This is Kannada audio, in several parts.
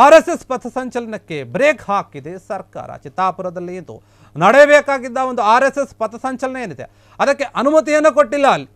ಆರ್ಎಸ್ಎಸ್ ಪಥಸಂಚಲನಕ್ಕೆ ಬ್ರೇಕ್ ಹಾಕಿದೆ ಸರ್ಕಾರ. ಚಿತ್ತಾಪುರದಲ್ಲಿ ಇಂದು ನಡೆಯಬೇಕಾಗಿದ್ದ ಒಂದು ಆರ್ಎಸ್ಎಸ್ ಪಥಸಂಚಲನ ಏನಿದೆ ಅದಕ್ಕೆ ಅನುಮತಿಯನ್ನು ಕೊಟ್ಟಿಲ್ಲ. ಅಲ್ಲಿ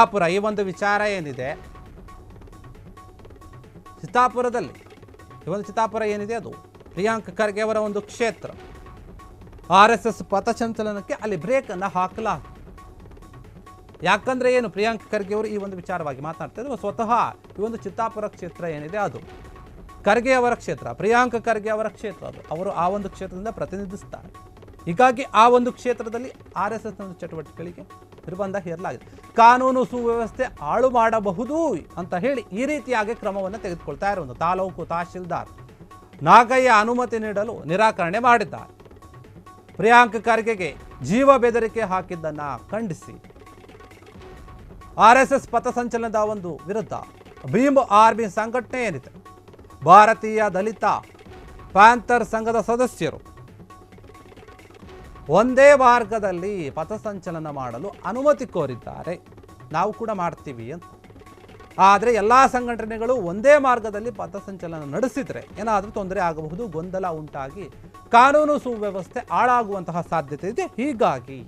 ಚಿತ್ತಾಪುರ ಈ ಒಂದು ವಿಚಾರ ಏನಿದೆ, ಚಿತ್ತಾಪುರದಲ್ಲಿ ಈ ಒಂದು ಚಿತ್ತಾಪುರ ಏನಿದೆ ಅದು ಪ್ರಿಯಾಂಕ್ ಖರ್ಗೆ ಅವರ ಒಂದು ಕ್ಷೇತ್ರ. ಆರ್ಎಸ್ಎಸ್ ಪಥಸಂಚಲನಕ್ಕೆ ಅಲ್ಲಿ ಬ್ರೇಕ್ ಅನ್ನು ಹಾಕಲಾಗಿದೆ. ಯಾಕಂದ್ರೆ ಏನು, ಪ್ರಿಯಾಂಕ್ ಖರ್ಗೆ ಅವರು ಈ ಒಂದು ವಿಚಾರವಾಗಿ ಮಾತನಾಡ್ತಾರೆ. ಸ್ವತಃ ಈ ಒಂದು ಚಿತ್ತಾಪುರ ಕ್ಷೇತ್ರ ಏನಿದೆ ಅದು ಖರ್ಗೆ ಅವರ ಕ್ಷೇತ್ರ, ಪ್ರಿಯಾಂಕ್ ಖರ್ಗೆ ಅವರ ಕ್ಷೇತ್ರ. ಅದು ಅವರು ಆ ಒಂದು ಕ್ಷೇತ್ರದಿಂದ ಪ್ರತಿನಿಧಿಸುತ್ತಾರೆ. ಹೀಗಾಗಿ ಆ ಒಂದು ಕ್ಷೇತ್ರದಲ್ಲಿ ಆರ್ಎಸ್ಎಸ್ ಒಂದು ಚಟುವಟಿಕೆಗಳಿಗೆ ನಿರ್ಬಂಧ ಹೇರಲಾಗಿದೆ. ಕಾನೂನು ಸುವ್ಯವಸ್ಥೆ ಹಾಳು ಮಾಡಬಹುದು ಅಂತ ಹೇಳಿ ಈ ರೀತಿಯಾಗಿ ಕ್ರಮವನ್ನು ತೆಗೆದುಕೊಳ್ತಾ ಇರುವುದು ತಾಲೂಕು ತಹಶೀಲ್ದಾರ್ ನಾಗಯ್ಯ ಅನುಮತಿ ನೀಡಲು ನಿರಾಕರಣೆ ಮಾಡಿದ್ದಾರೆ. ಪ್ರಿಯಾಂಕ್ ಖರ್ಗೆಗೆ ಜೀವ ಬೆದರಿಕೆ ಹಾಕಿದ್ದನ್ನ ಖಂಡಿಸಿ ಆರ್ಎಸ್ಎಸ್ ಪಥಸಂಚಲನದ ಒಂದು ವಿರುದ್ಧ ಭೀಮ್ ಆರ್ಮಿ ಸಂಘಟನೆ ಏನಿದೆ, ಭಾರತೀಯ ದಲಿತ ಪ್ಯಾಂಥರ್ ಸಂಘದ ಸದಸ್ಯರು ಒಂದೇ ಮಾರ್ಗದಲ್ಲಿ ಪಥಸಂಚಲನ ಮಾಡಲು ಅನುಮತಿ ಕೋರಿದ್ದಾರೆ. ನಾವು ಕೂಡ ಮಾಡ್ತೀವಿ ಅಂತ. ಆದರೆ ಎಲ್ಲ ಸಂಘಟನೆಗಳು ಒಂದೇ ಮಾರ್ಗದಲ್ಲಿ ಪಥಸಂಚಲನ ನಡೆಸಿದರೆ ಏನಾದರೂ ತೊಂದರೆ ಆಗಬಹುದು, ಗೊಂದಲ ಉಂಟಾಗಿ ಕಾನೂನು ಸುವ್ಯವಸ್ಥೆ ಹಾಳಾಗುವಂತಹ ಸಾಧ್ಯತೆ ಇದೆ. ಹೀಗಾಗಿ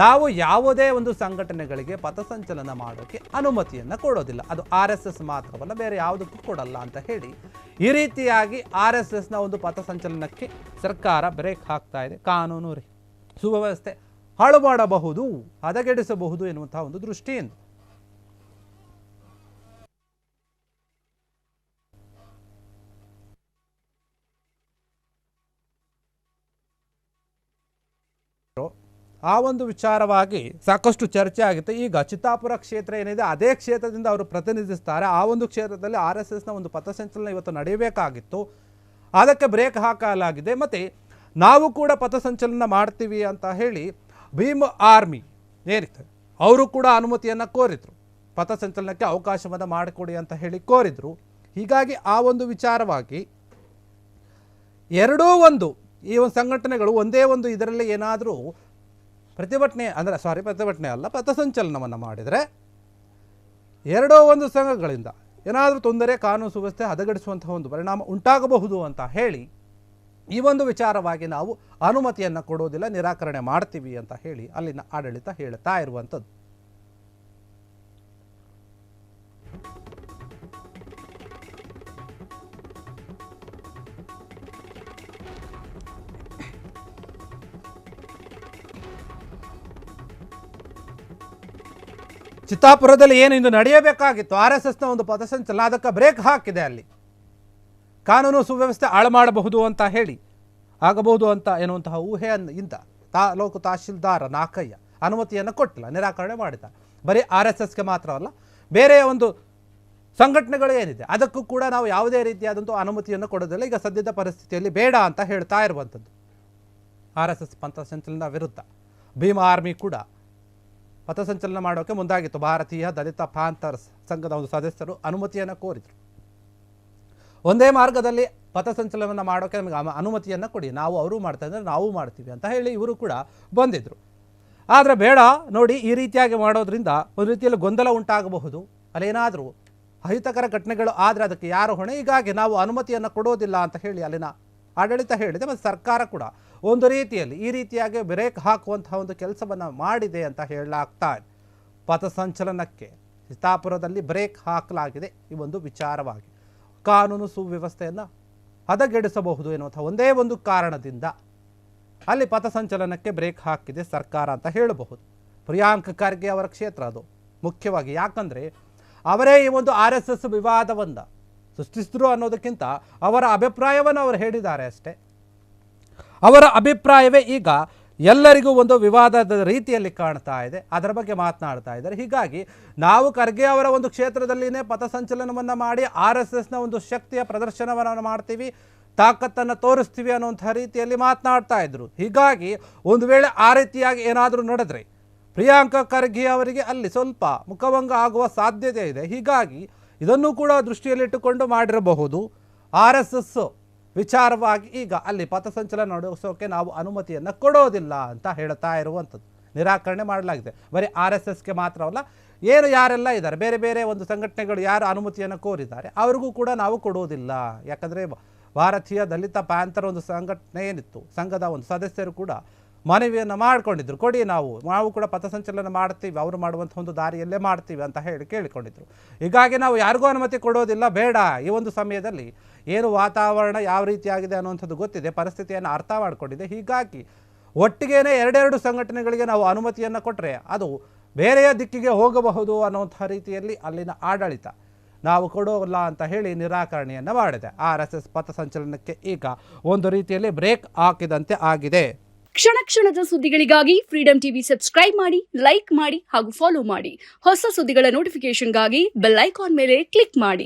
ನಾವು ಯಾವುದೇ ಒಂದು ಸಂಘಟನೆಗಳಿಗೆ ಪಥಸಂಚಲನ ಮಾಡೋಕ್ಕೆ ಅನುಮತಿಯನ್ನು ಕೊಡೋದಿಲ್ಲ. ಅದು ಆರ್ಎಸ್ಎಸ್ ಮಾತ್ರವಲ್ಲ, ಬೇರೆ ಯಾವುದಕ್ಕೂ ಕೊಡಲ್ಲ ಅಂತ ಹೇಳಿ ಈ ರೀತಿಯಾಗಿ ಆರ್ಎಸ್ಎಸ್ನ ಒಂದು ಪಥಸಂಚಲನಕ್ಕೆ ಸರ್ಕಾರ ಬ್ರೇಕ್ ಹಾಕ್ತಾ ಇದೆ. ಕಾನೂನು ಸುವ್ಯವಸ್ಥೆ ಹಾಳು ಮಾಡಬಹುದು, ಹದಗೆಡಿಸಬಹುದು ಎನ್ನುವಂತಹ ಒಂದು ದೃಷ್ಟಿಯಿಂದ. ಆ ಒಂದು ವಿಚಾರವಾಗಿ ಸಾಕಷ್ಟು ಚರ್ಚೆ ಆಗುತ್ತೆ. ಈಗ ಚಿತ್ತಾಪುರ ಕ್ಷೇತ್ರ ಏನಿದೆ ಅದೇ ಕ್ಷೇತ್ರದಿಂದ ಅವರು ಪ್ರತಿನಿಧಿಸ್ತಾರೆ. ಆ ಒಂದು ಕ್ಷೇತ್ರದಲ್ಲಿ ಆರ್ಎಸ್ಎಸ್ನ ಒಂದು ಪಥಸಂಚಲನ ಇವತ್ತು ನಡೆಯಬೇಕಾಗಿತ್ತು, ಅದಕ್ಕೆ ಬ್ರೇಕ್ ಹಾಕಲಾಗಿದೆ. ಮತ್ತು ನಾವು ಕೂಡ ಪಥಸಂಚಲನ ಮಾಡ್ತೀವಿ ಅಂತ ಹೇಳಿ ಭೀಮ್ ಆರ್ಮಿ ಏನಿದೆ ಅವರು ಕೂಡ ಅನುಮತಿಯನ್ನು ಕೋರಿದ್ರು, ಪಥಸಂಚಲನಕ್ಕೆ ಅವಕಾಶವನ್ನು ಮಾಡಿಕೊಡಿ ಅಂತ ಹೇಳಿ ಕೋರಿದ್ರು. ಹೀಗಾಗಿ ಆ ಒಂದು ವಿಚಾರವಾಗಿ ಎರಡೂ ಒಂದು ಈ ಒಂದು ಸಂಘಟನೆಗಳು ಒಂದೇ ಒಂದು ಇದರಲ್ಲಿ ಏನಾದರೂ ಪ್ರತಿಭಟನೆ ಅಲ್ಲ ಪಥಸಂಚಲನವನ್ನು ಮಾಡಿದರೆ ಎರಡೋ ಒಂದು ಸಂಘಗಳಿಂದ ಏನಾದರೂ ತೊಂದರೆ, ಕಾನೂನು ಸುವ್ಯವಸ್ಥೆ ಹದಗೆಡಿಸುವಂತಹ ಒಂದು ಪರಿಣಾಮ ಉಂಟಾಗಬಹುದು ಅಂತ ಹೇಳಿ ಈ ಒಂದು ವಿಚಾರವಾಗಿ ನಾವು ಅನುಮತಿಯನ್ನು ಕೊಡೋದಿಲ್ಲ, ನಿರಾಕರಣೆ ಮಾಡ್ತೀವಿ ಅಂತ ಹೇಳಿ ಅಲ್ಲಿನ ಆಡಳಿತ ಹೇಳ್ತಾ ಇರುವಂಥದ್ದು. ಚಿತ್ತಾಪುರದಲ್ಲಿ ಏನು ಇಂದು ನಡೆಯಬೇಕಾಗಿತ್ತು ಆರ್ಎಸ್ಎಸ್ನ ಒಂದು ಪಥಸಂಚಲನ, ಅದಕ್ಕೆ ಬ್ರೇಕ್ ಹಾಕಿದೆ. ಅಲ್ಲಿ ಕಾನೂನು ಸುವ್ಯವಸ್ಥೆ ಹಾಳು ಮಾಡಬಹುದು ಅಂತ ಹೇಳಿ ಆಗಬಹುದು ಅಂತ ಎನ್ನುವಂತಹ ಊಹೆಯಿಂದ ತಾಲೂಕು ತಹಶೀಲ್ದಾರ್ ನಾಗಯ್ಯ ಅನುಮತಿಯನ್ನು ಕೊಟ್ಟಿಲ್ಲ, ನಿರಾಕರಣೆ ಮಾಡಿದ್ದಾರೆ. ಬರೀ ಆರ್ಎಸ್ಎಸ್ಗೆ ಮಾತ್ರವಲ್ಲ, ಬೇರೆ ಒಂದು ಸಂಘಟನೆಗಳು ಏನಿದೆ ಅದಕ್ಕೂ ಕೂಡ ನಾವು ಯಾವುದೇ ರೀತಿಯಾದಂಥ ಅನುಮತಿಯನ್ನು ಕೊಡೋದಿಲ್ಲ. ಈಗ ಸದ್ಯದ ಪರಿಸ್ಥಿತಿಯಲ್ಲಿ ಬೇಡ ಅಂತ ಹೇಳ್ತಾ ಇರುವಂಥದ್ದು. ಆರ್ಎಸ್ಎಸ್ ಪಥಸಂಚಲನ ವಿರುದ್ಧ ಭೀಮ್ ಆರ್ಮಿ ಕೂಡ ಪಥಸಂಚಲನ ಮಾಡೋಕ್ಕೆ ಮುಂದಾಗಿತ್ತು. ಭಾರತೀಯ ದಲಿತ ಪ್ಯಾಂಥರ್ಸ್ ಸಂಘದ ಒಂದು ಸದಸ್ಯರು ಅನುಮತಿಯನ್ನು ಕೋರಿದರು. ಒಂದೇ ಮಾರ್ಗದಲ್ಲಿ ಪಥಸಂಚಲನವನ್ನು ಮಾಡೋಕ್ಕೆ ನಮಗೆ ಅನುಮತಿಯನ್ನು ಕೊಡಿ, ನಾವು ಅವರು ಮಾಡ್ತಾ ಇದ್ದಾರೆ ನಾವು ಮಾಡ್ತೀವಿ ಅಂತ ಹೇಳಿ ಇವರು ಕೂಡ ಬಂದಿದ್ದರು. ಆದರೆ ಬೇಡ ನೋಡಿ, ಈ ರೀತಿಯಾಗಿ ಮಾಡೋದ್ರಿಂದ ಒಂದು ರೀತಿಯಲ್ಲಿ ಗೊಂದಲ ಉಂಟಾಗಬಹುದು, ಅಲ್ಲೇನಾದರೂ ಅಹಿತಕರ ಘಟನೆಗಳು ಆದರೆ ಅದಕ್ಕೆ ಯಾರು ಹೊಣೆ, ಹೀಗಾಗಿ ನಾವು ಅನುಮತಿಯನ್ನು ಕೊಡೋದಿಲ್ಲ ಅಂತ ಹೇಳಿ ಅಲ್ಲಿನ ಆಡಳಿತ ಹೇಳಿದೆ. ಮತ್ತು ಸರ್ಕಾರ ಕೂಡ ಒಂದು ರೀತಿಯಲ್ಲಿ ಈ ರೀತಿಯಾಗಿ ಬ್ರೇಕ್ ಹಾಕುವಂತಹ ಒಂದು ಕೆಲಸವನ್ನು ಮಾಡಿದೆ ಅಂತ ಹೇಳಲಾಗ್ತಾ ಇದೆ. ಪಥಸಂಚಲನಕ್ಕೆ ಚಿತ್ತಾಪುರದಲ್ಲಿ ಬ್ರೇಕ್ ಹಾಕಲಾಗಿದೆ ಈ ಒಂದು ವಿಚಾರವಾಗಿ. ಕಾನೂನು ಸುವ್ಯವಸ್ಥೆಯನ್ನು ಹದಗೆಡಿಸಬಹುದು ಎನ್ನುವಂಥ ಒಂದೇ ಒಂದು ಕಾರಣದಿಂದ ಅಲ್ಲಿ ಪಥಸಂಚಲನಕ್ಕೆ ಬ್ರೇಕ್ ಹಾಕಿದೆ ಸರ್ಕಾರ ಅಂತ ಹೇಳಬಹುದು. ಪ್ರಿಯಾಂಕ್ ಖರ್ಗೆ ಅವರ ಕ್ಷೇತ್ರ ಅದು ಮುಖ್ಯವಾಗಿ. ಯಾಕಂದರೆ ಅವರೇ ಈ ಒಂದು RSS ವಿವಾದವನ್ನು ಸೃಷ್ಟಿಸಿದ್ರು ಅನ್ನೋದಕ್ಕಿಂತ ಅವರ ಅಭಿಪ್ರಾಯವನ್ನು ಅವರು ಹೇಳಿದ್ದಾರೆ ಅಷ್ಟೇ. ಅವರ ಅಭಿಪ್ರಾಯವೇ ಈಗ ಎಲ್ಲರಿಗೂ ಒಂದು ವಿವಾದದ ರೀತಿಯಲ್ಲಿ ಕಾಣ್ತಾ ಇದೆ, ಅದರ ಬಗ್ಗೆ ಮಾತನಾಡ್ತಾ ಇದ್ದಾರೆ. ಹೀಗಾಗಿ ನಾವು ಖರ್ಗೆ ಅವರ ಒಂದು ಕ್ಷೇತ್ರದಲ್ಲಿನೇ ಪಥಸಂಚಲನವನ್ನು ಮಾಡಿ RSSನ ಒಂದು ಶಕ್ತಿಯ ಪ್ರದರ್ಶನವನ್ನು ಮಾಡ್ತೀವಿ, ತಾಕತ್ತನ್ನು ತೋರಿಸ್ತೀವಿ ಅನ್ನುವಂಥ ರೀತಿಯಲ್ಲಿ ಮಾತನಾಡ್ತಾ ಇದ್ರು. ಹೀಗಾಗಿ ಒಂದು ವೇಳೆ ಆ ರೀತಿಯಾಗಿ ಏನಾದರೂ ನಡೆದರೆ ಪ್ರಿಯಾಂಕ ಖರ್ಗೆ ಅವರಿಗೆ ಅಲ್ಲಿ ಸ್ವಲ್ಪ ಮುಖಭಂಗ ಆಗುವ ಸಾಧ್ಯತೆ ಇದೆ. ಹೀಗಾಗಿ ಇದನ್ನು ಕೂಡ ದೃಷ್ಟಿಯಲ್ಲಿಟ್ಟುಕೊಂಡು ಮಾಡಿರಬಹುದು. RSS ವಿಚಾರವಾಗಿ ಈಗ ಅಲ್ಲಿ ಪಥಸಂಚಲನ ನಡೆಸೋಕೆ ನಾವು ಅನುಮತಿಯನ್ನು ಕೊಡೋದಿಲ್ಲ ಅಂತ ಹೇಳ್ತಾ ಇರುವಂಥದ್ದು, ನಿರಾಕರಣೆ ಮಾಡಲಾಗಿದೆ. ಬರೀ RSSಗೆ ಮಾತ್ರವಲ್ಲ, ಏನು ಯಾರೆಲ್ಲ ಇದ್ದಾರೆ ಬೇರೆ ಬೇರೆ ಒಂದು ಸಂಘಟನೆಗಳು ಯಾರು ಅನುಮತಿಯನ್ನು ಕೋರಿದ್ದಾರೆ ಅವ್ರಿಗೂ ಕೂಡ ನಾವು ಕೊಡೋದಿಲ್ಲ. ಯಾಕಂದರೆ ಭಾರತೀಯ ದಲಿತ ಪ್ಯಾಂಥರ್ ಒಂದು ಸಂಘಟನೆ ಏನಿತ್ತು, ಸಂಘದ ಒಂದು ಸದಸ್ಯರು ಕೂಡ ಮನವಿಯನ್ನು ಮಾಡಿಕೊಂಡಿದ್ರು, ಕೊಡಿ ನಾವು ಕೂಡ ಪಥಸಂಚಲನ ಮಾಡ್ತೀವಿ, ಅವರು ಮಾಡುವಂಥ ಒಂದು ದಾರಿಯಲ್ಲೇ ಮಾಡ್ತೀವಿ ಅಂತ ಹೇಳಿ ಕೇಳಿಕೊಂಡಿದ್ರು. ಹೀಗಾಗಿ ನಾವು ಯಾರಿಗೂ ಅನುಮತಿ ಕೊಡೋದಿಲ್ಲ, ಬೇಡ. ಈ ಒಂದು ಸಮಯದಲ್ಲಿ ಏನು ವಾತಾವರಣ ಯಾವ ರೀತಿಯಾಗಿದೆ ಅನ್ನುವಂಥದ್ದು ಗೊತ್ತಿದೆ, ಪರಿಸ್ಥಿತಿಯನ್ನು ಅರ್ಥ ಮಾಡಿಕೊಂಡಿದೆ. ಹೀಗಾಗಿ ಒಟ್ಟಿಗೇನೆ ಎರಡೆರಡು ಸಂಘಟನೆಗಳಿಗೆ ನಾವು ಅನುಮತಿಯನ್ನು ಕೊಟ್ಟರೆ ಅದು ಬೇರೆಯ ದಿಕ್ಕಿಗೆ ಹೋಗಬಹುದು ಅನ್ನುವಂಥ ರೀತಿಯಲ್ಲಿ ಅಲ್ಲಿನ ಆಡಳಿತ ನಾವು ಕೊಡೋಲ್ಲ ಅಂತ ಹೇಳಿ ನಿರಾಕರಣೆಯನ್ನು ಮಾಡಿದೆ. RSS ಪಥಸಂಚಲನಕ್ಕೆ ಈಗ ಒಂದು ರೀತಿಯಲ್ಲಿ ಬ್ರೇಕ್ ಹಾಕಿದಂತೆ ಆಗಿದೆ. ಕ್ಷಣ ಕ್ಷಣದ ಸುದ್ದಿಗಳಿಗಾಗಿ ಫ್ರೀಡಂ ಟಿವಿ ಸಬ್ಸ್ಕ್ರೈಬ್ ಮಾಡಿ, ಲೈಕ್ ಮಾಡಿ ಹಾಗೂ ಫಾಲೋ ಮಾಡಿ. ಹೊಸ ಸುದ್ದಿಗಳ ನೋಟಿಫಿಕೇಶನ್ಗಾಗಿ ಬೆಲ್ ಐಕಾನ್ ಮೇಲೆ ಕ್ಲಿಕ್ ಮಾಡಿ.